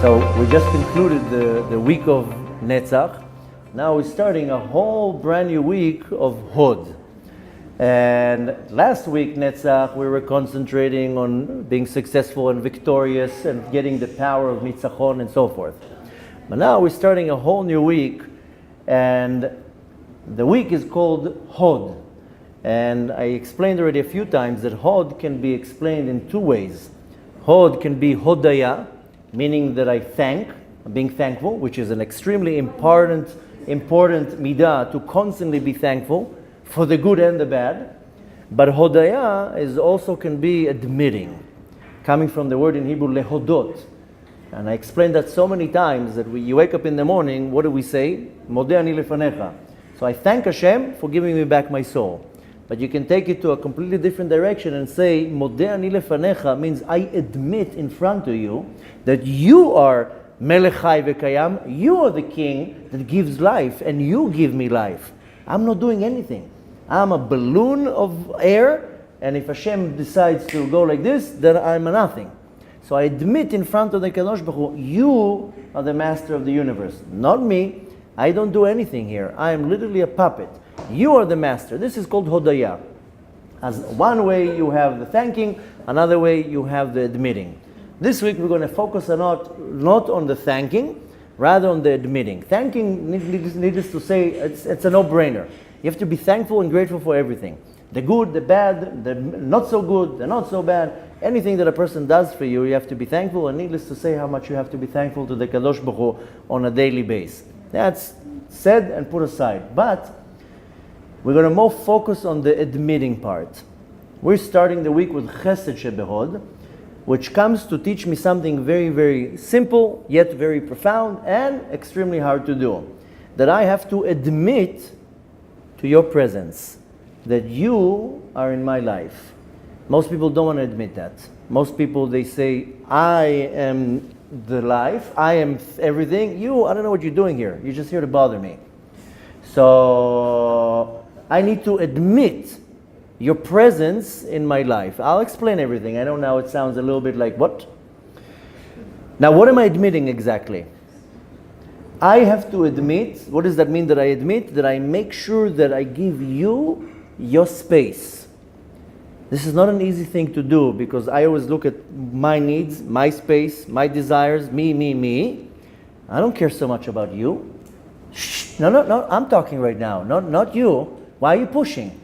So we just concluded the week of Netzach. Now we're starting a whole brand new week of Hod. And last week, Netzach, we were concentrating on being successful and victorious and getting the power of Nitzachon and so forth. But now we're starting a whole new week, and the week is called Hod. And I explained already a few times that Hod can be explained in two ways. Hod can be Hodaya, meaning that I thank, I'm being thankful, which is an extremely important midah to constantly be thankful for the good and the bad. But Hodaya is also can be admitting, coming from the word in Hebrew lehodot. And I explained that so many times that you wake up in the morning, what do we say? Modeh ani lefanecha. So I thank Hashem for giving me back my soul. But you can take it to a completely different direction and say, Modeh ani lefanecha means I admit in front of you that you are Melech Chai v'Kayam, you are the king that gives life and you give me life. I'm not doing anything. I'm a balloon of air, and if Hashem decides to go like this, then I'm a nothing. So I admit in front of the Kadosh Baruch Hu, you are the master of the universe, not me. I don't do anything here. I am literally a puppet. You are the master. This is called Hodaya. As one way you have the thanking, another way you have the admitting. This week we're going to focus not on the thanking, rather on the admitting. Thanking, needless to say, it's a no-brainer. You have to be thankful and grateful for everything. The good, the bad, the not so good, the not so bad. Anything that a person does for you, you have to be thankful, and needless to say how much you have to be thankful to the Kadosh Baruch Hu on a daily basis. That's said and put aside. But we're going to more focus on the admitting part. We're starting the week with Chesed Shebehod, which comes to teach me something very, very simple, yet very profound, and extremely hard to do. That I have to admit to your presence, that you are in my life. Most people don't want to admit that. Most people, they say, I am the life, I am everything. I don't know what you're doing here. You're just here to bother me. So I need to admit your presence in my life. I'll explain everything. I know now it sounds a little bit like, what? Now, what am I admitting exactly? I have to admit, what does that mean that I admit? That I make sure that I give you your space. This is not an easy thing to do, because I always look at my needs, my space, my desires, me. I don't care so much about you. Shh, no, I'm talking right now, not you. Why are you pushing?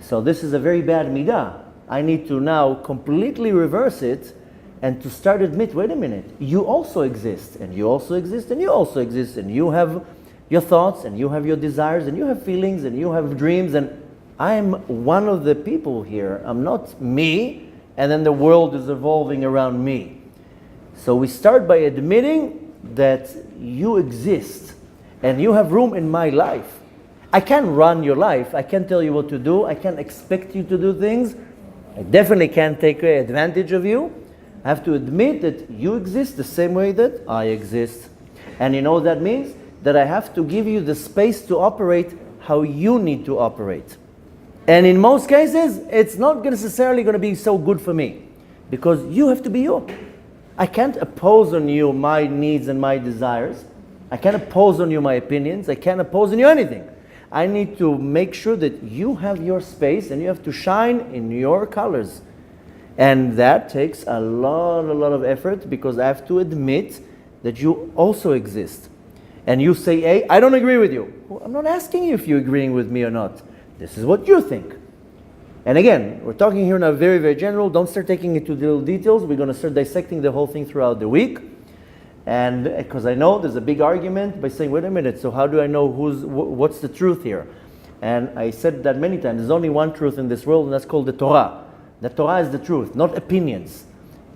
So this is a very bad midah. I need to now completely reverse it and to start admit, wait a minute, you also exist, and you also exist, and you also exist, and you have your thoughts, and you have your desires, and you have feelings, and you have dreams, and I'm one of the people here. I'm not me, and then the world is evolving around me. So we start by admitting that you exist, and you have room in my life. I can't run your life. I can't tell you what to do. I can't expect you to do things. I definitely can't take advantage of you. I have to admit that you exist the same way that I exist. And you know what that means? That I have to give you the space to operate how you need to operate. And in most cases, it's not necessarily going to be so good for me, because you have to be you. I can't impose on you my needs and my desires. I can't impose on you my opinions. I can't impose on you anything. I need to make sure that you have your space and you have to shine in your colors. And that takes a lot of effort, because I have to admit that you also exist. And you say, hey, I don't agree with you. Well, I'm not asking you if you're agreeing with me or not. This is what you think. And again, we're talking here now very, very general. Don't start taking it to the little details. We're going to start dissecting the whole thing throughout the week. And because I know there's a big argument by saying, wait a minute, so how do I know what's the truth here? And I said that many times. There's only one truth in this world, and that's called the Torah. The Torah is the truth, not opinions.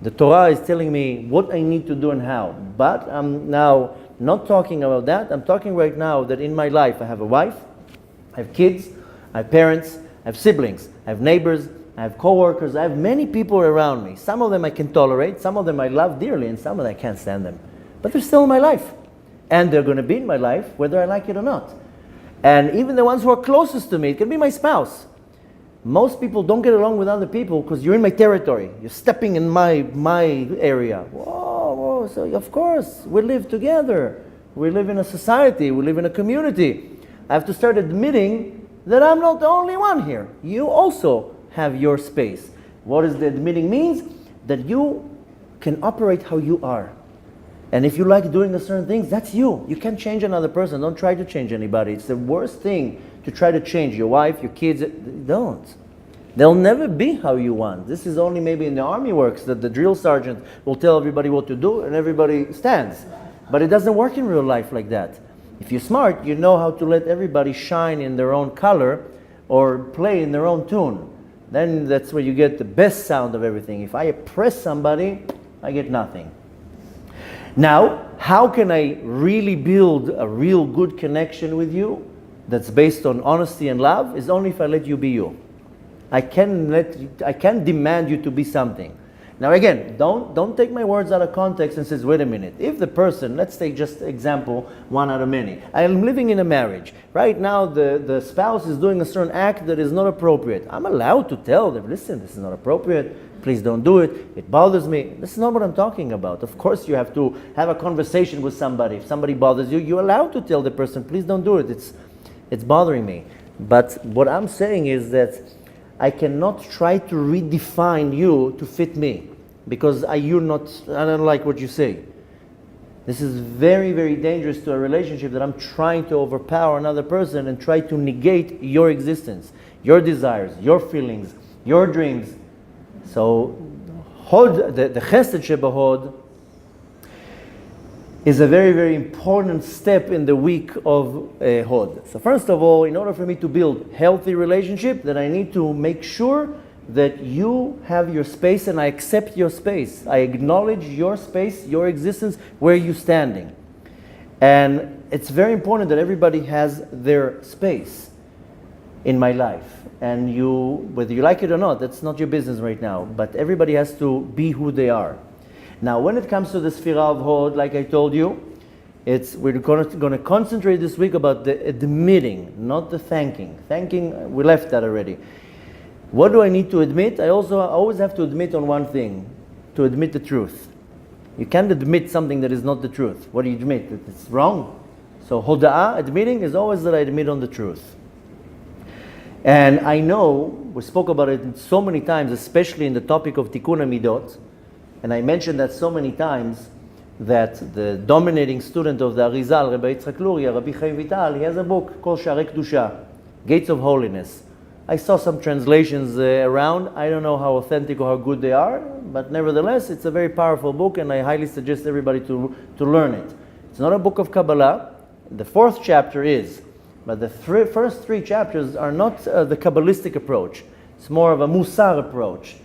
The Torah is telling me what I need to do and how. But I'm now not talking about that. I'm talking right now that in my life I have a wife, I have kids, I have parents, I have siblings, I have neighbors, I have co-workers, I have many people around me. Some of them I can tolerate, some of them I love dearly, and some of them I can't stand them. But they're still in my life. And they're going to be in my life whether I like it or not. And even the ones who are closest to me, it can be my spouse. Most people don't get along with other people because you're in my territory. You're stepping in my area. Whoa, Oh, so of course, we live together. We live in a society. We live in a community. I have to start admitting that I'm not the only one here. You also have your space. What does the admitting means? That you can operate how you are. And if you like doing a certain things, that's you. You can't change another person. Don't try to change anybody. It's the worst thing to try to change your wife, your kids. Don't. They'll never be how you want. This is only maybe in the army works that the drill sergeant will tell everybody what to do and everybody stands. But it doesn't work in real life like that. If you're smart, you know how to let everybody shine in their own color or play in their own tune. Then that's where you get the best sound of everything. If I oppress somebody, I get nothing. Now, how can I really build a real good connection with you that's based on honesty and love? Is only if I let you be you. I can't demand you to be something. Now again, don't take my words out of context and says, wait a minute. If the person, let's take just example, one out of many. I am living in a marriage. Right now the spouse is doing a certain act that is not appropriate. I'm allowed to tell them, listen, this is not appropriate. Please don't do it. It bothers me. This is not what I'm talking about. Of course you have to have a conversation with somebody. If somebody bothers you, you're allowed to tell the person, please don't do it. It's bothering me. But what I'm saying is that I cannot try to redefine you to fit me because I don't like what you say. This is very, very dangerous to a relationship that I'm trying to overpower another person and try to negate your existence, your desires, your feelings, your dreams. So, Hod, the Chesed Shebahod, is a very, very important step in the week of Hod. So first of all, in order for me to build healthy relationship, then I need to make sure that you have your space and I accept your space. I acknowledge your space, your existence, where you're standing. And it's very important that everybody has their space in my life. And you, whether you like it or not, that's not your business right now, but everybody has to be who they are. Now, when it comes to the Sphira of Hod, like I told you, we're going to concentrate this week about the admitting, not the thanking. Thanking, we left that already. What do I need to admit? I always have to admit on one thing, to admit the truth. You can't admit something that is not the truth. What do you admit? That it's wrong? So Hoda'ah, admitting, is always that I admit on the truth. And I know, we spoke about it so many times, especially in the topic of Tikkun HaMidot, and I mentioned that so many times that the dominating student of the Arizal, Rabbi Yitzchak Luria, Rabbi Chaim Vital, he has a book called Sharei Kedusha, Gates of Holiness. I saw some translations around. I don't know how authentic or how good they are, but nevertheless, it's a very powerful book, and I highly suggest everybody to learn it. It's not a book of Kabbalah. The fourth chapter is, but the first three chapters are not the Kabbalistic approach. It's more of a Musar approach,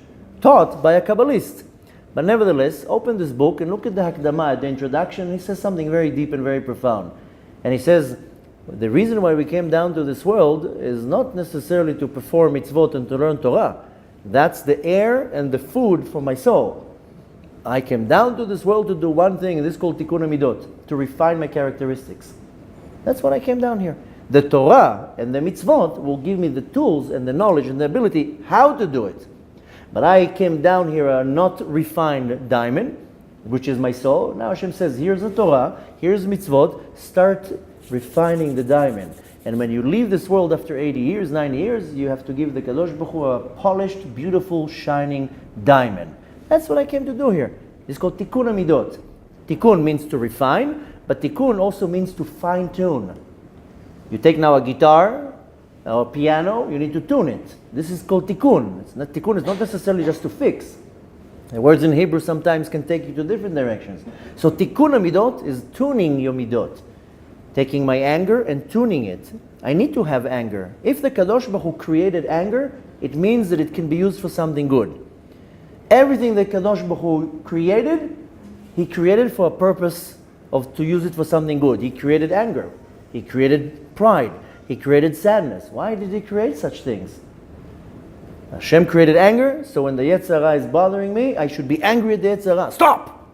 taught by a Kabbalist. But nevertheless, open this book and look at the Hakdama, the introduction. He says something very deep and very profound. And he says, the reason why we came down to this world is not necessarily to perform mitzvot and to learn Torah. That's the air and the food for my soul. I came down to this world to do one thing, and this is called Tikkun HaMidot, to refine my characteristics. That's what I came down here. The Torah and the mitzvot will give me the tools and the knowledge and the ability how to do it. But I came down here a not refined diamond, which is my soul. Now Hashem says, here's the Torah, here's mitzvot, start refining the diamond. And when you leave this world after 80 years, 90 years, you have to give the Kadosh Baruch Hu a polished, beautiful, shining diamond. That's what I came to do here. It's called Tikkun HaMidot. Tikkun means to refine, but Tikkun also means to fine-tune. You take now a guitar, or piano, you need to tune it. This is called tikkun. Tikkun is not necessarily just to fix. The words in Hebrew sometimes can take you to different directions. So tikkun hamidot is tuning your midot. Taking my anger and tuning it. I need to have anger. If the Kadosh Baruch Hu created anger, it means that it can be used for something good. Everything that Kadosh Baruch Hu created, He created for a purpose to use it for something good. He created anger. He created pride. He created sadness. Why did He create such things? Hashem created anger, so when the Yetzer Hara is bothering me, I should be angry at the Yetzer Hara. Stop!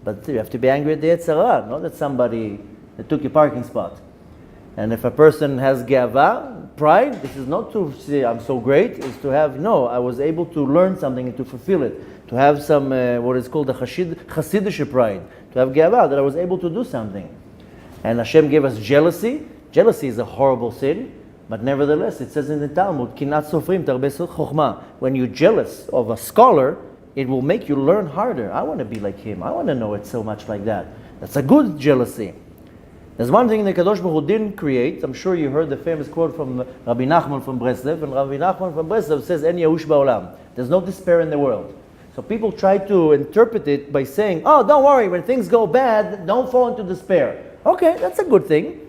But you have to be angry at the Yetzer Hara, not at somebody that took your parking spot. And if a person has ge'ava, pride, this is not to say I'm so great, it's to have, no, I was able to learn something and to fulfill it. To have some, what is called the Hasidic pride. To have ge'ava, that I was able to do something. And Hashem gave us jealousy. Jealousy is a horrible sin. But nevertheless, it says in the Talmud, "Kinat sofrim tarbeh chokhmah." When you're jealous of a scholar, it will make you learn harder. I want to be like him. I want to know it so much like that. That's a good jealousy. There's one thing the Kadosh Baruch Hu didn't create. I'm sure you heard the famous quote from Rabbi Nachman from Breslev, and Rabbi Nachman from Breslev says, "En yahush ba'olam." There's no despair in the world. So people try to interpret it by saying, "Oh, don't worry. When things go bad, don't fall into despair." Okay, that's a good thing.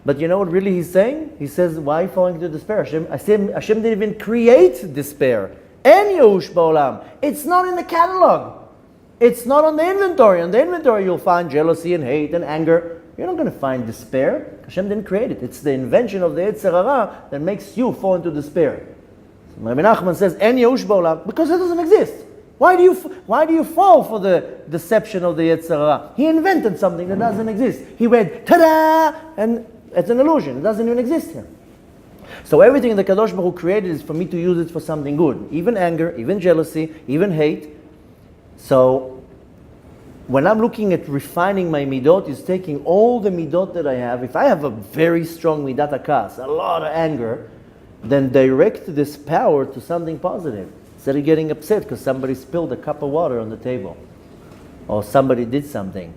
But you know what really he's saying? He says, why falling into despair? Hashem didn't even create despair. En yahush ba'olam. It's not in the catalog. It's not on the inventory. On the inventory you'll find jealousy and hate and anger. You're not going to find despair. Hashem didn't create it. It's the invention of the Yetzer Hara that makes you fall into despair. So Rabbi Nachman says, En yahush ba'olam, because it doesn't exist. Why do you fall for the deception of the Yetzer Hara? He invented something that doesn't exist. He read, ta-da! And it's an illusion. It doesn't even exist here. So everything the Kadosh Baruch Hu created is for me to use it for something good. Even anger, even jealousy, even hate. So when I'm looking at refining my midot, is taking all the midot that I have. If I have a very strong midat hakas, a lot of anger, then direct this power to something positive. Instead of getting upset because somebody spilled a cup of water on the table. Or somebody did something.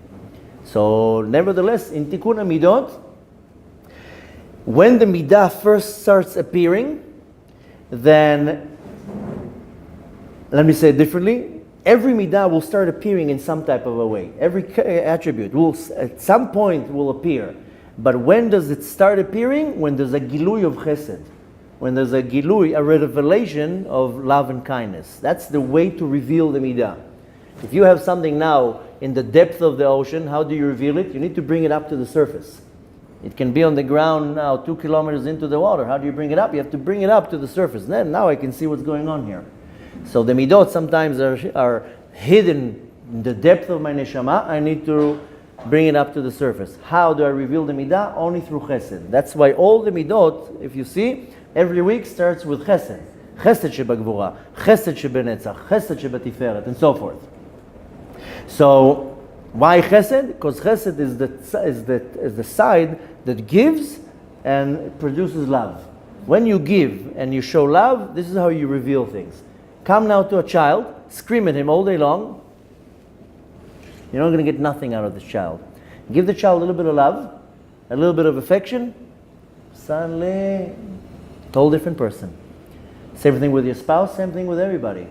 So nevertheless, in Tikkun HaMidot, when the midah first starts appearing, then, let me say it differently, every midah will start appearing in some type of a way. Every attribute will, at some point, will appear. But when does it start appearing? When there's a gilui of chesed. When there's a gilui, a revelation of love and kindness. That's the way to reveal the midah. If you have something now in the depth of the ocean, how do you reveal it? You need to bring it up to the surface. It can be on the ground now 2 kilometers into the water. How do you bring it up? You have to bring it up to the surface. Then now I can see what's going on here. So the midot sometimes are hidden in the depth of my neshama. I need to bring it up to the surface. How do I reveal the midah? Only through chesed. That's why all the midot, if you see, every week starts with chesed. Chesed shebagvura, chesed shebenetzach, chesed shebetiferet, and so forth. So why chesed? Because chesed is the side that gives and produces love. When you give and you show love, this is how you reveal things. Come now to a child, scream at him all day long. You're not going to get nothing out of this child. Give the child a little bit of love, a little bit of affection, suddenly, a whole different person. Same thing with your spouse, same thing with everybody.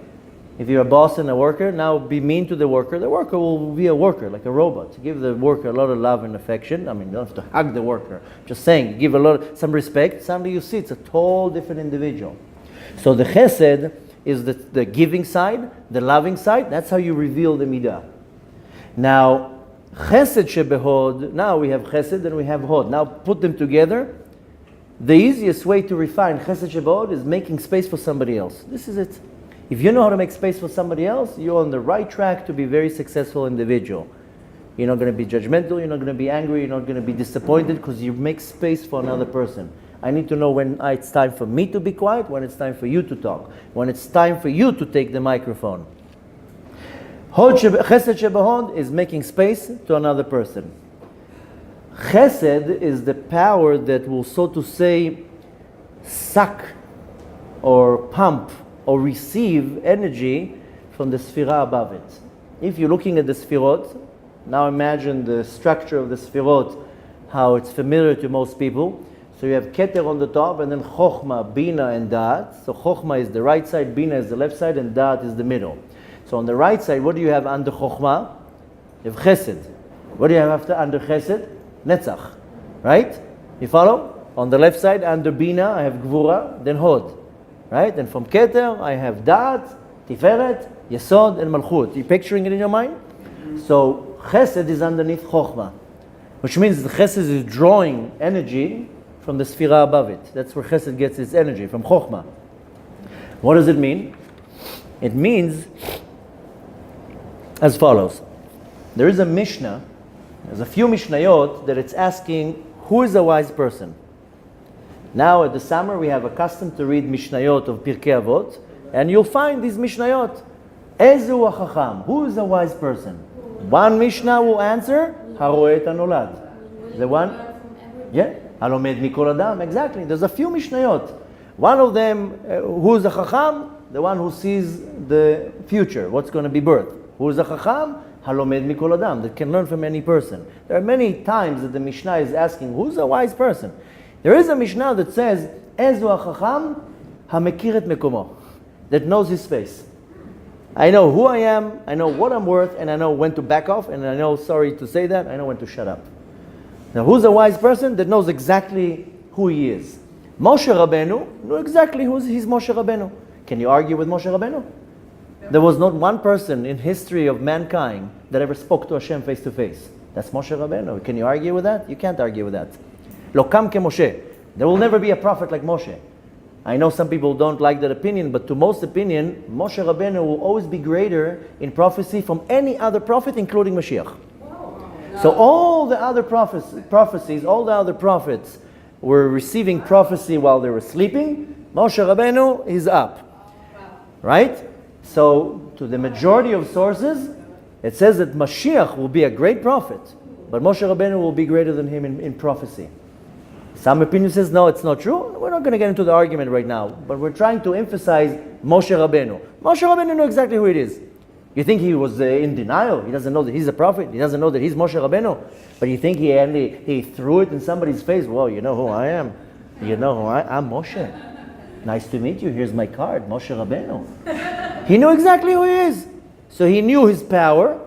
If you're a boss and a worker, now be mean to the worker will be a worker, like a robot. Give the worker a lot of love and affection. I mean, you don't have to hug the worker. Just saying, give some respect. Suddenly you see it's a total different individual. So the chesed is the giving side, the loving side. That's how you reveal the midah. Now, chesed shebehod, now we have chesed and we have hod. Now put them together. The easiest way to refine chesed shebehod is making space for somebody else. This is it. If you know how to make space for somebody else, you're on the right track to be a very successful individual. You're not going to be judgmental, you're not going to be angry, you're not going to be disappointed because you make space for another person. I need to know when it's time for me to be quiet, when it's time for you to talk, when it's time for you to take the microphone. Chesed shebehod is making space to another person. Chesed is the power that will, so to say, suck or pump or receive energy from the sphira above it. If you're looking at the sphirot, now imagine the structure of the sphirot, how it's familiar to most people. So you have Keter on the top, and then Chokhmah, Bina, and Da'at. So Chokhmah is the right side, Bina is the left side, and Da'at is the middle. So on the right side, what do you have under Chokhmah? You have Chesed. What do you have under Chesed? Netzach. Right? You follow? On the left side, under Bina, I have Gvura, then Hod. Right? And from Keter, I have Da'at, Tiferet, Yesod, and Malchut. You picturing it in your mind? So Chesed is underneath Chokhmah, which means the Chesed is drawing energy from the sphira above it. That's where Chesed gets its energy, from Chokhmah. What does it mean? It means as follows. There is a Mishnah, there's a few Mishnayot that it's asking Who is a wise person? Now at the summer we have accustomed to read Mishnayot of Pirkei Avot, and you'll find these Mishnayot. Ezu hachacham? Who is a wise person? One Mishnah will answer, Haroeh et hanolad. The one, yeah, Halomed mikol adam. Exactly. There's a few Mishnayot. One of them, who is a chacham? The one who sees the future, what's going to be birth. Who is a chacham? Halomed mikol adam, that can learn from any person. There are many times that the Mishnah is asking, who's a wise person? There is a Mishnah that says, Ezu hachacham hamekir et mekomo, that knows his face. I know who I am, I know what I'm worth, and I know when to back off, and I know, sorry to say that, I know when to shut up. Now, who's a wise person? That knows exactly who he is. Moshe Rabbeinu knew exactly he's Moshe Rabbeinu. Can you argue with Moshe Rabbeinu? There was not one person in history of mankind that ever spoke to Hashem face to face. That's Moshe Rabbeinu. Can you argue with that? You can't argue with that. Lo kam ke Moshe. There will never be a prophet like Moshe. I know some people don't like that opinion, but to most opinion, Moshe Rabbeinu will always be greater in prophecy from any other prophet, including Mashiach. So all the other prophecies, all the other prophets were receiving prophecy while they were sleeping. Moshe Rabbeinu is up. Right? So to the majority of sources, it says that Mashiach will be a great prophet, but Moshe Rabbeinu will be greater than him in prophecy. Some opinion says, no, it's not true. We're not going to get into the argument right now, but we're trying to emphasize Moshe Rabbeinu. Moshe Rabbeinu knew exactly who it is. You think he was in denial? He doesn't know that he's a prophet? He doesn't know that he's Moshe Rabbeinu? But you think he threw it in somebody's face? Well, you know who I am. You know who I'm Moshe. Nice to meet you. Here's my card, Moshe Rabbeinu. He knew exactly who he is. So he knew his power.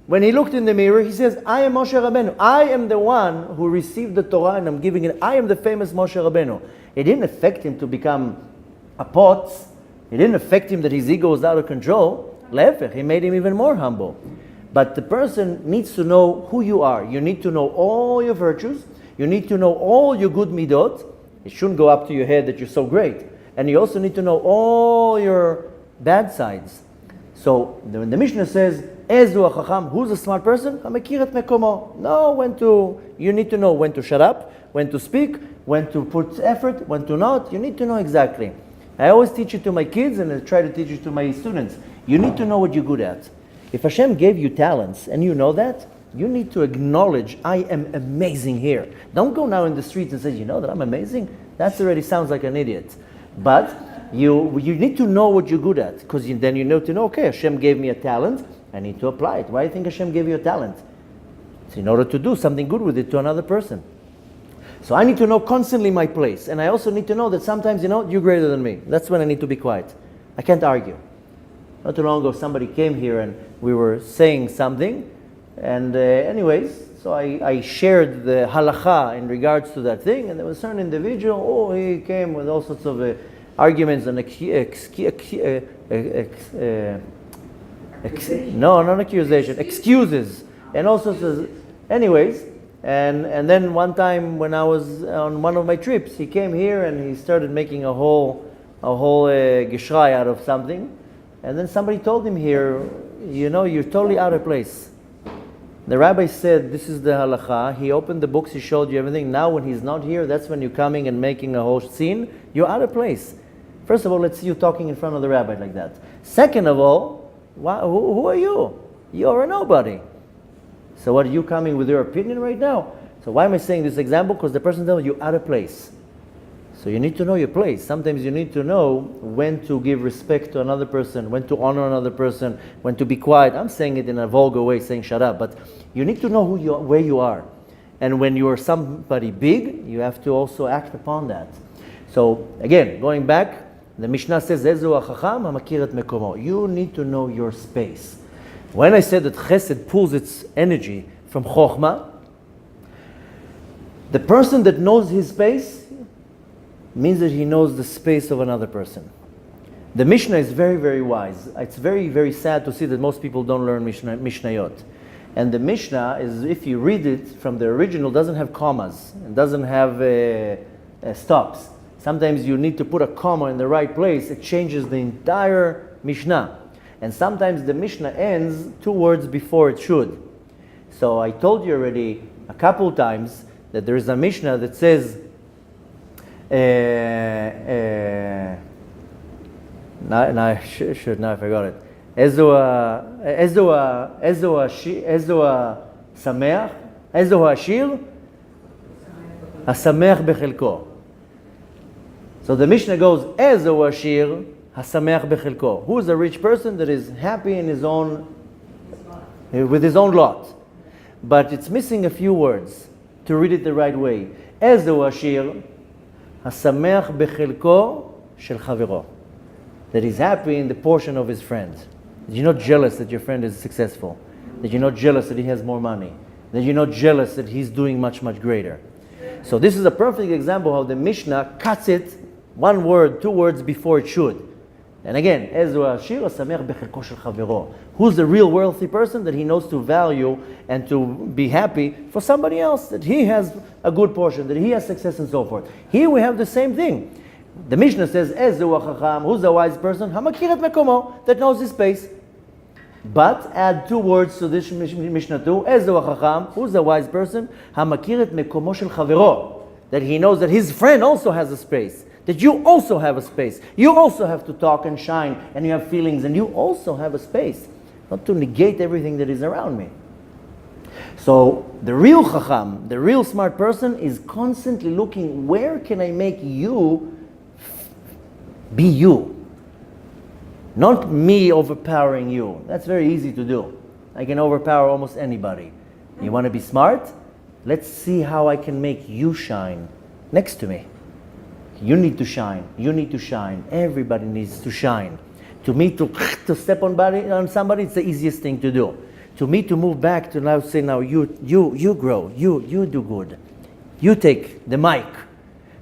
When he looked in the mirror, he says, I am Moshe Rabbeinu. I am the one who received the Torah and I'm giving it. I am the famous Moshe Rabbeinu. It didn't affect him to become a potz. It didn't affect him that his ego was out of control. Lefech, he made him even more humble. But the person needs to know who you are. You need to know all your virtues. You need to know all your good midot. It shouldn't go up to your head that you're so great. And you also need to know all your bad sides. So when the Mishnah says, Ezu hachacham, who's a smart person? Hamekir et mekomo. You need to know when to shut up, when to speak, when to put effort, when to not. You need to know exactly. I always teach it to my kids and I try to teach it to my students. You need to know what you're good at. If Hashem gave you talents and you know that, you need to acknowledge, I am amazing here. Don't go now in the streets and say, you know that I'm amazing? That already sounds like an idiot. But you need to know what you're good at, because then you know to know, okay, Hashem gave me a talent, I need to apply it. Why do you think Hashem gave you a talent? It's in order to do something good with it to another person. So I need to know constantly my place. And I also need to know that sometimes, you're greater than me. That's when I need to be quiet. I can't argue. Not too long ago, somebody came here and we were saying something. And anyways, so I shared the halacha in regards to that thing. And there was a certain individual, he came with all sorts of arguments and excuses. And also, anyways, and then one time when I was on one of my trips, he came here and he started making a whole geshrai out of something. And then somebody told him here, you're totally out of place. The rabbi said, this is the halacha. He opened the books, he showed you everything. Now when he's not here, that's when you're coming and making a whole scene. You're out of place. First of all, let's see you talking in front of the rabbi like that. Second of all, who are you? You're a nobody. So what are you coming with your opinion right now? So why am I saying this example? Because the person tells you you're out of place. So you need to know your place. Sometimes you need to know when to give respect to another person, when to honor another person, when to be quiet. I'm saying it in a vulgar way, saying shut up, but you need to know where you are. And when you are somebody big, you have to also act upon that. So again, going back, the Mishnah says, Ezu hachacham hamakir et mekomo. You need to know your space. When I said that chesed pulls its energy from chokhmah, the person that knows his space means that he knows the space of another person. The Mishnah is very, very wise. It's very, very sad to see that most people don't learn Mishnayot. And the Mishnah is, if you read it from the original, doesn't have commas. It doesn't have stops. Sometimes you need to put a comma in the right place. It changes the entire Mishnah. And sometimes the Mishnah ends 2 words before it should. So I told you already a couple times that there is a Mishnah that says, now I forgot it. Ezo Sameach, Ezo Ashir, Hasameach Bechelko. So the Mishnah goes, Ezo Ashir, Hasameach Bechelko. Who is a rich person that is happy in his own, with his own lot? But it's missing a few words to read it the right way. Ezo Ashir, Hasameach Bechelko Shel Chavero. That he's happy in the portion of his friend. That you're not jealous that your friend is successful. That you're not jealous that he has more money. That you're not jealous that he's doing much, much greater. So this is a perfect example how the Mishnah cuts it 1 word, 2 words before it should. And again, who's the real wealthy person? That he knows to value and to be happy for somebody else, that he has a good portion, that he has success and so forth. Here we have the same thing. The Mishnah says, who's the wise person? That knows his space. But add 2 words to this Mishnah too. Who's the wise person? That he knows that his friend also has a space. That you also have a space. You also have to talk and shine, and you have feelings, and you also have a space. Not to negate everything that is around me. So the real chacham, the real smart person is constantly looking, where can I make you be you? Not me overpowering you. That's very easy to do. I can overpower almost anybody. You want to be smart? Let's see how I can make you shine next to me. You need to shine. You need to shine. Everybody needs to shine. To me, to step on somebody, it's the easiest thing to do. To me, to move back to now say, now you grow. You do good. You take the mic.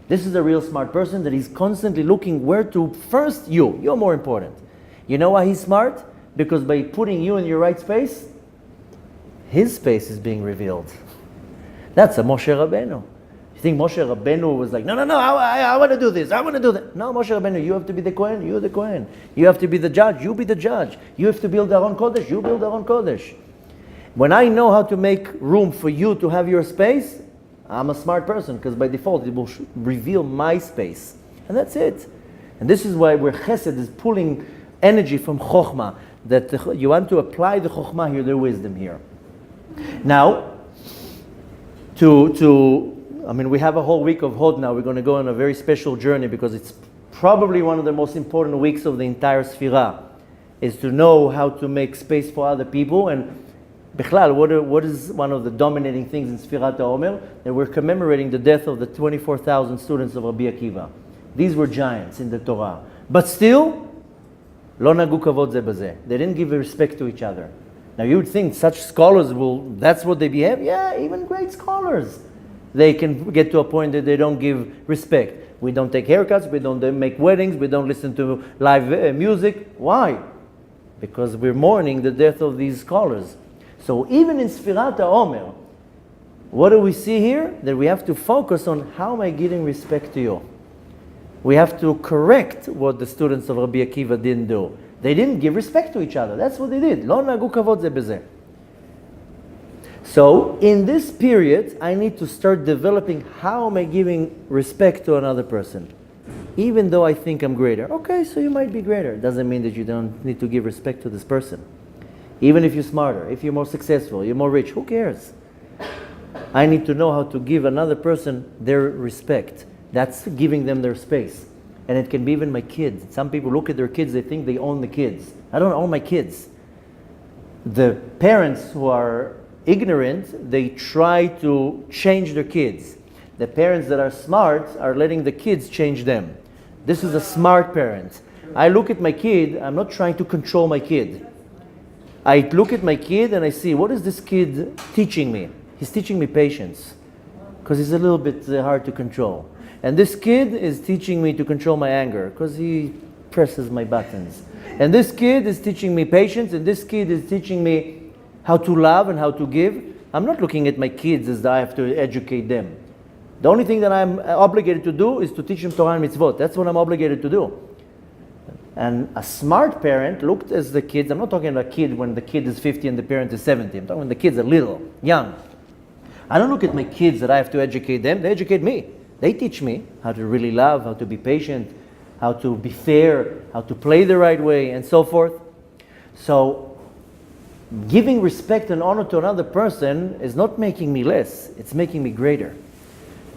This is a real smart person that is constantly looking where to first you're more important. You know why he's smart? Because by putting you in your right space, his space is being revealed. That's a Moshe Rabbeinu. You think Moshe Rabbeinu was like, no, I want to do this, I want to do that. No, Moshe Rabbeinu, you have to be the Kohen, you're the Kohen. You have to be the judge, you be the judge. You have to build Aron Kodesh, you build Aron Kodesh. When I know how to make room for you to have your space, I'm a smart person, because by default it will reveal my space. And that's it. And this is why where Chesed is pulling energy from Chokhmah, that you want to apply the Chokhmah here, the wisdom here. Now, we have a whole week of Hod now. We're going to go on a very special journey because it's probably one of the most important weeks of the entire Sfirah, is to know how to make space for other people. And Bichlal, what is one of the dominating things in Sfirat Omer? That we're commemorating the death of the 24,000 students of Rabbi Akiva. These were giants in the Torah. But still, lo nagu kavod ze bazeh. They didn't give respect to each other. Now you would think such scholars that's what they behave? Yeah, even great scholars. They can get to a point that they don't give respect. We don't take haircuts, we don't make weddings, we don't listen to live music. Why? Because we're mourning the death of these scholars. So even in Sfirat Omer, what do we see here? That we have to focus on how am I giving respect to you. We have to correct what the students of Rabbi Akiva didn't do. They didn't give respect to each other. That's what they did. Lo nagu kavod ze bezeh. So in this period, I need to start developing how am I giving respect to another person. Even though I think I'm greater. Okay, so you might be greater. Doesn't mean that you don't need to give respect to this person. Even if you're smarter, if you're more successful, you're more rich, who cares? I need to know how to give another person their respect. That's giving them their space. And it can be even my kids. Some people look at their kids, they think they own the kids. I don't own my kids. The parents who are ignorant, they try to change their kids. The parents that are smart are letting the kids change them. This is a smart parent. I look at my kid, I'm not trying to control my kid. I look at my kid and I see, what is this kid teaching me? He's teaching me patience, because he's a little bit hard to control. And this kid is teaching me to control my anger, because he presses my buttons. And this kid is teaching me patience, and this kid is teaching me how to love and how to give. I'm not looking at my kids as I have to educate them. The only thing that I'm obligated to do is to teach them Torah and mitzvot. That's what I'm obligated to do. And a smart parent looked at the kids. I'm not talking about a kid when the kid is 50 and the parent is 70. I'm talking when the kids are little, young. I don't look at my kids that I have to educate them. They educate me. They teach me how to really love, how to be patient, how to be fair, how to play the right way, and so forth. So giving respect and honor to another person is not making me less. It's making me greater.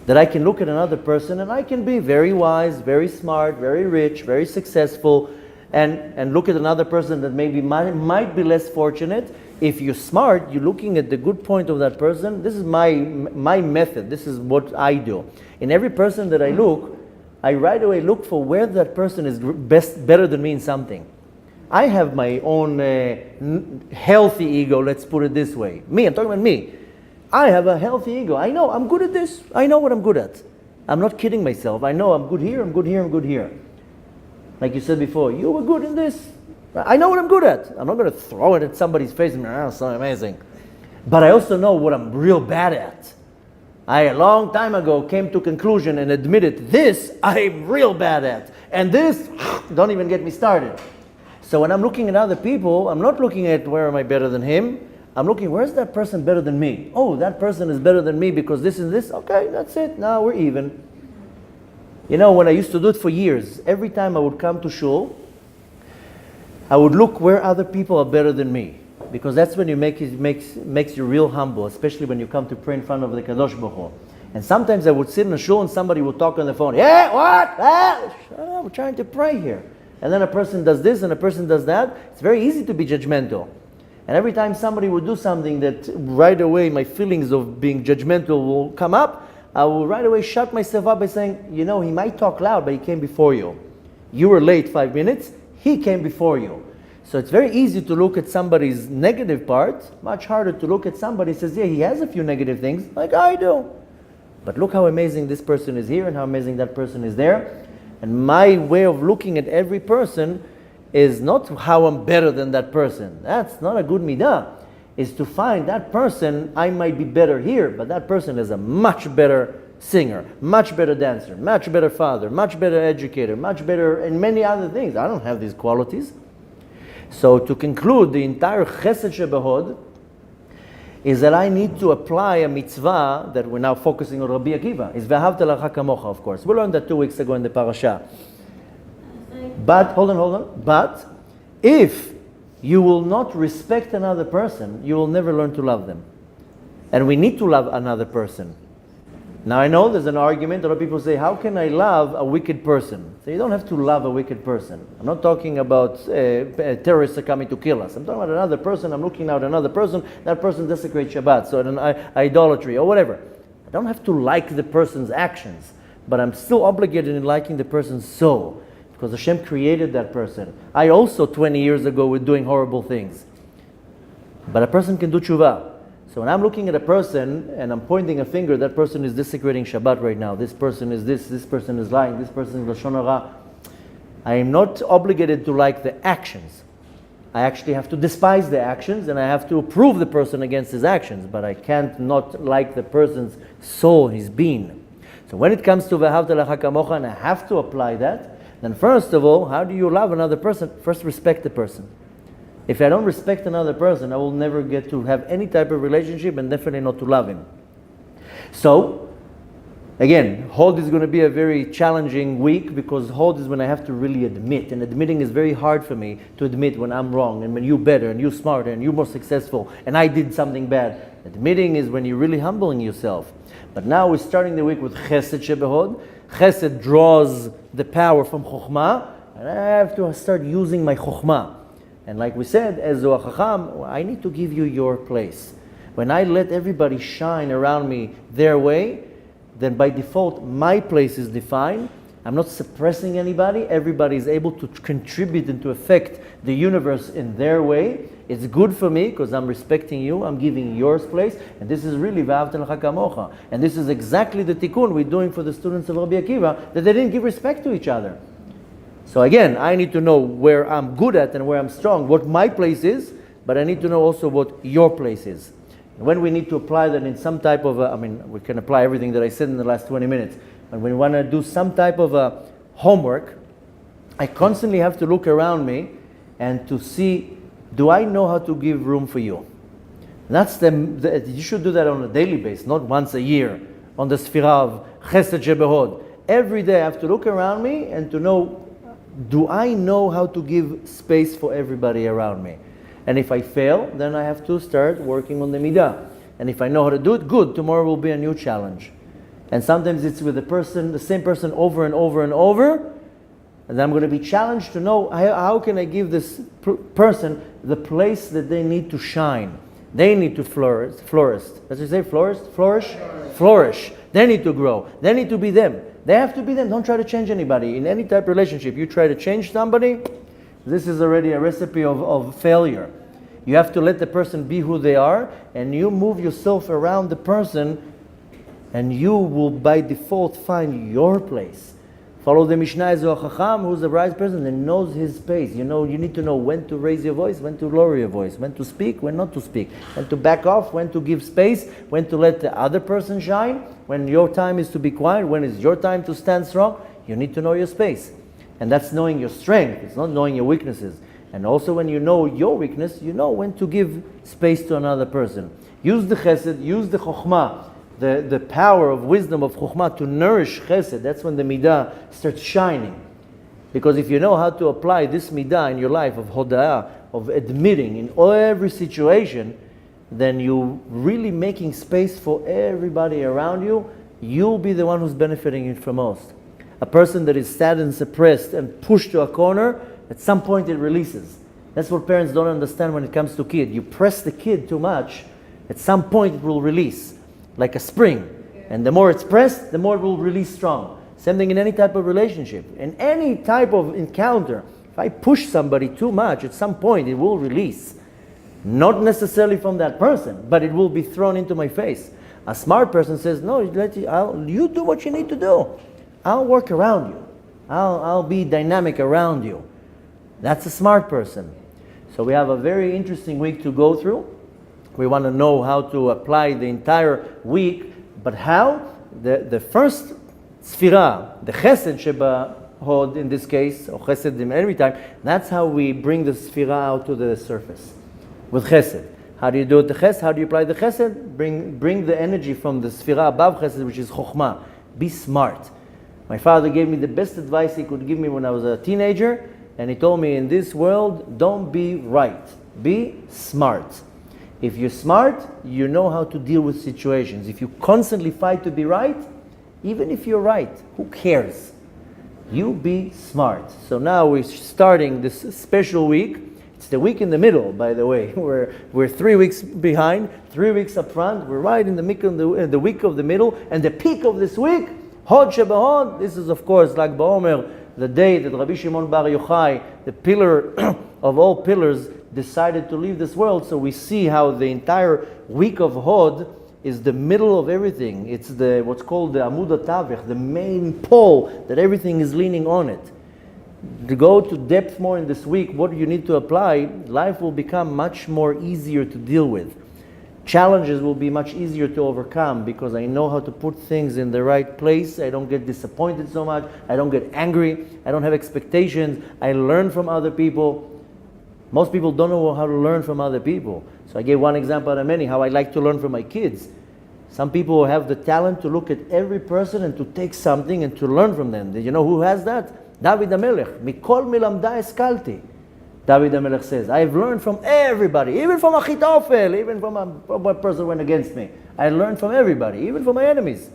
That I can look at another person and I can be very wise, very smart, very rich, very successful, and look at another person that maybe might be less fortunate. If you're smart, you're looking at the good point of that person. This is my method. This is what I do. In every person that I look, I right away look for where that person is better than me in something. I have my own healthy ego, let's put it this way. Me, I'm talking about me. I have a healthy ego. I know I'm good at this. I know what I'm good at. I'm not kidding myself. I know I'm good here, I'm good here, I'm good here. Like you said before, you were good in this. I know what I'm good at. I'm not going to throw it at somebody's face and oh, so amazing. But I also know what I'm real bad at. I, a long time ago, came to conclusion and admitted this I'm real bad at. And this, don't even get me started. So when I'm looking at other people, I'm not looking at where am I better than him. I'm looking, where's that person better than me? Oh, that person is better than me because this and this. Okay, that's it. Now we're even. You know, when I used to do it for years, every time I would come to shul, I would look where other people are better than me. Because that's when you makes you real humble, especially when you come to pray in front of the Kadosh Baruch Hu. And sometimes I would sit in a shul and somebody would talk on the phone. Yeah, what? Ah, shut up, we're trying to pray here. And then a person does this and a person does that. It's very easy to be judgmental. And every time somebody would do something that right away my feelings of being judgmental will come up, I will right away shut myself up by saying, you know, he might talk loud, but he came before you. You were late 5 minutes, he came before you. So it's very easy to look at somebody's negative part, much harder to look at somebody who says, yeah, he has a few negative things, like I do. But look how amazing this person is here and how amazing that person is there. And my way of looking at every person is not how I'm better than that person. That's not a good midah. Is to find that person, I might be better here, but that person is a much better singer, much better dancer, much better father, much better educator, much better in many other things. I don't have these qualities. So to conclude, the entire chesed shebehod is that I need to apply a mitzvah that we're now focusing on Rabbi Akiva. Is v'ahavta l'chaverecha kamocha, of course. We learned that 2 weeks ago in the parasha. But, hold on. But, if you will not respect another person, you will never learn to love them. And we need to love another person. Now I know there's an argument, a lot of people say, how can I love a wicked person? So you don't have to love a wicked person. I'm not talking about terrorists are coming to kill us. I'm talking about another person, I'm looking at another person, that person desecrates Shabbat, so an idolatry or whatever. I don't have to like the person's actions, but I'm still obligated in liking the person's soul. Because Hashem created that person. I also 20 years ago was doing horrible things. But a person can do tshuva. So when I'm looking at a person and I'm pointing a finger, that person is desecrating Shabbat right now. This person is this person is lying, this person is Lashon Hara. I am not obligated to like the actions. I actually have to despise the actions and I have to approve the person against his actions. But I can't not like the person's soul, his being. So when it comes to v'ahavta l'chaverecha kamocha, and I have to apply that, then first of all, how do you love another person? First, respect the person. If I don't respect another person, I will never get to have any type of relationship and definitely not to love him. So, again, Hod is going to be a very challenging week because Hod is when I have to really admit. And admitting is very hard for me to admit when I'm wrong and when you're better and you're smarter and you're more successful and I did something bad. Admitting is when you're really humbling yourself. But now we're starting the week with Chesed Shebehod. Chesed draws the power from Chokhmah, and I have to start using my Chokhmah. And like we said, as a Chacham, I need to give you your place. When I let everybody shine around me their way, then by default, my place is defined. I'm not suppressing anybody. Everybody is able to contribute and to affect the universe in their way. It's good for me because I'm respecting you. I'm giving yours place. And this is really v'ahavta l'chaverecha kamocha. And this is exactly the tikkun we're doing for the students of Rabbi Akiva, that they didn't give respect to each other. So again, I need to know where I'm good at and where I'm strong, what my place is, but I need to know also what your place is. And when we need to apply that in some type of we can apply everything that I said in the last 20 minutes. And when we want to do some type of homework, I constantly have to look around me and to see, do I know how to give room for you? You should do that on a daily basis, not once a year, on the Sfira of Chesed Shebehod. Every day I have to look around me and to know, do I know how to give space for everybody around me? And if I fail, then I have to start working on the Midah. And if I know how to do it, good, tomorrow will be a new challenge. And sometimes it's with the same person over and over and over, and I'm going to be challenged to know how can I give this person the place that they need to shine. They need to flourish. Let's just say flourish. They need to grow. They need to be them. They have to be them. Don't try to change anybody. In any type of relationship, you try to change somebody, this is already a recipe of failure. You have to let the person be who they are, and you move yourself around the person, and you will by default find your place. Follow the Mishnah as a Chacham, who's the right person and knows his space. You need to know when to raise your voice, when to lower your voice, when to speak, when not to speak, when to back off, when to give space, when to let the other person shine, when your time is to be quiet, when is your time to stand strong. You need to know your space. And that's knowing your strength. It's not knowing your weaknesses. And also when you know your weakness, you know when to give space to another person. Use the chesed, use the chokhmah, the power of wisdom of chokhmah to nourish chesed. That's when the midah starts shining. Because if you know how to apply this midah in your life of hoda'ah, of admitting in every situation, then you're really making space for everybody around you. You'll be the one who's benefiting from most. A person that is sad and suppressed and pushed to a corner, at some point it releases. That's what parents don't understand when it comes to kid. You press the kid too much, at some point it will release, like a spring. And the more it's pressed, the more it will release strong. Same thing in any type of relationship. In any type of encounter, if I push somebody too much, at some point it will release. Not necessarily from that person, but it will be thrown into my face. A smart person says, no, you do what you need to do. I'll work around you. I'll be dynamic around you. That's a smart person. So we have a very interesting week to go through. We want to know how to apply the entire week, but how? The first sfira, the chesed sheba hod in this case, or chesed in every time, that's how we bring the sfira out to the surface, with chesed. How do you do it, the chesed? How do you apply the chesed? Bring the energy from the sfira above chesed, which is chokhmah. Be smart. My father gave me the best advice he could give me when I was a teenager, and he told me, in this world, don't be right. Be smart. If you're smart, you know how to deal with situations. If you constantly fight to be right, even if you're right, who cares? You be smart. So now we're starting this special week. It's the week in the middle, by the way. We're 3 weeks behind, 3 weeks up front. We're right in the week of the middle. And the peak of this week, Hod Shebahod, this is of course like Omer, the day that Rabbi Shimon Bar Yochai, the pillar of all pillars, decided to leave this world. So we see how the entire week of Hod is the middle of everything. It's what's called the Amud HaTavech, the main pole that everything is leaning on it. To go to depth more in this week, what you need to apply, life will become much more easier to deal with. Challenges will be much easier to overcome because I know how to put things in the right place. I don't get disappointed so much. I don't get angry. I don't have expectations. I learn from other people. Most people don't know how to learn from other people. So I gave one example out of many, how I like to learn from my kids. Some people have the talent to look at every person and to take something and to learn from them. You know who has that? David HaMelech. Mikol milamda eskalti. David HaMelech says, I've learned from everybody, even from Achitofel, even from a person who went against me. I learned from everybody, even from my enemies.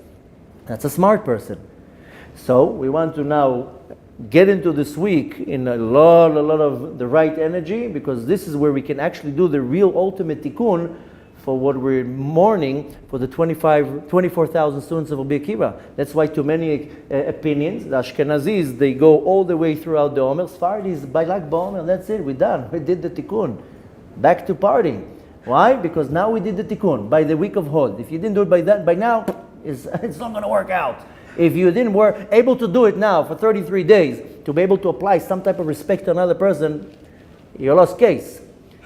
That's a smart person. So we want to now get into this week in a lot of the right energy, because this is where we can actually do the real ultimate tikkun for what we're mourning for the 24,000 students of Rabbi Akiva. That's why too many opinions, the Ashkenazis, they go all the way throughout the Omer. Sfardis, by Lag BaOmer, that's it, we're done. We did the tikkun. Back to partying. Why? Because now we did the tikkun by the week of Hod. If you didn't do it by now, it's not going to work out. If you didn't were able to do it now for 33 days, to be able to apply some type of respect to another person, you're a lost case.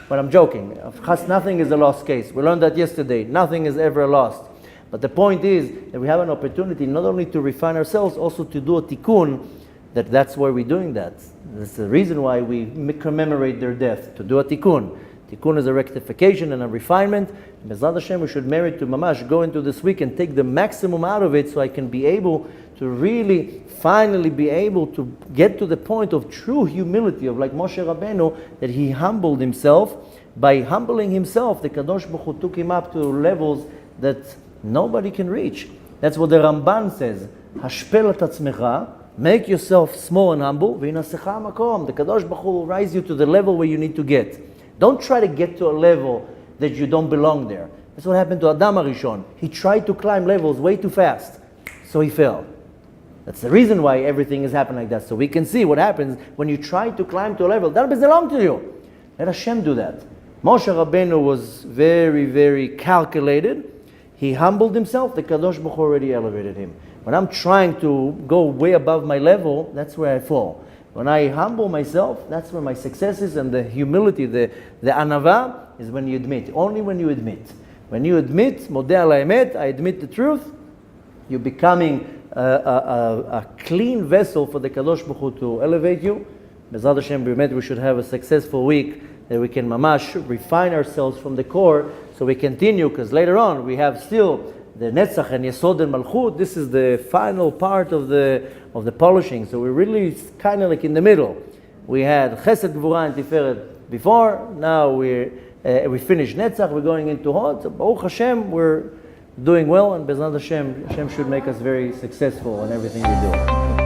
But I'm joking. Of course, nothing is a lost case. We learned that yesterday. Nothing is ever lost. But the point is that we have an opportunity not only to refine ourselves, also to do a tikkun, that's why we're doing that. That's the reason why we commemorate their death, to do a tikkun. Tikkun is a rectification and a refinement. Bezrat Hashem, we should merit to mamash go into this week and take the maximum out of it, so I can be able to really finally be able to get to the point of true humility, of like Moshe Rabbeinu, that he humbled himself. By humbling himself, the Kadosh Baruch Hu took him up to levels that nobody can reach. That's what the Ramban says. Hashpel et atzmecha, make yourself small and humble. V'inasecha makom. The Kadosh Baruch Hu will rise you to the level where you need to get. Don't try to get to a level that you don't belong there. That's what happened to Adam HaRishon. He tried to climb levels way too fast, so he fell. That's the reason why everything is happening like that. So we can see what happens when you try to climb to a level that doesn't belong to you. Let Hashem do that. Moshe Rabbeinu was very, very calculated. He humbled himself. The Kadosh Baruch Hu already elevated him. When I'm trying to go way above my level, that's where I fall. When I humble myself, that's where my success is, and the humility, the Anava, is when you admit. Only when you admit. When you admit, Modeh al ha'emet, I admit the truth, you're becoming a clean vessel for the Kadosh Baruch Hu to elevate you. Bezrat Hashem, we should have a successful week, that we can mamash refine ourselves from the core, so we continue, because later on we have still the Netzach and Yesod and Malchut. This is the final part of the polishing. So we're really kind of like in the middle. We had Chesed, Gvura, and Tiferet before. Now we finished Netzach. We're going into Hod. So Baruch Hashem, we're doing well, and Bezrat Hashem, Hashem should make us very successful in everything we do.